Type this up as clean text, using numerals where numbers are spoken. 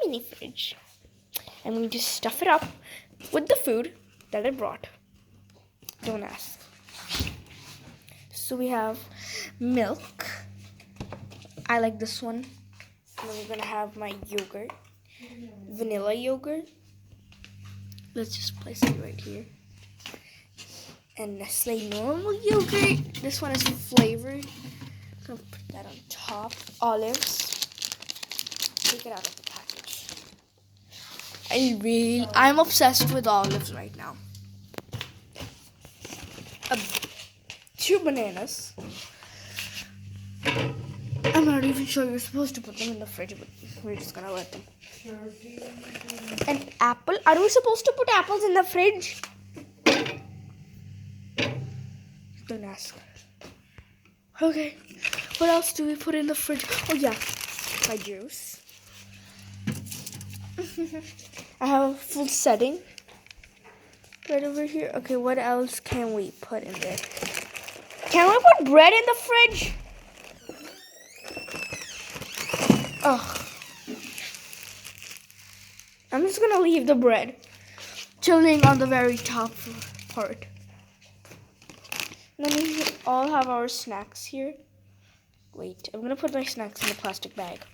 mini fridge. I'm going to stuff it up with the food that I brought. Don't ask. So we have milk. I like this one. And then we're going to have my yogurt. Vanilla yogurt. Let's just place it right here. And Nestle normal yogurt. This one is flavored. I'm going to put that on top. Olives. Take it out of the package. I'm obsessed with olives right now. 2 bananas. I'm not even sure you're supposed to put them in the fridge, but we're just gonna let them. An apple. Are we supposed to put apples in the fridge? Don't ask. Okay. What else do we put in the fridge? Oh yeah, my juice. I have a full setting right over here. Okay, what else can we put in there? Can we put bread in the fridge? Ugh. I'm just gonna leave the bread chilling on the very top part. Then we all have our snacks here. Wait, I'm gonna put my snacks in the plastic bag.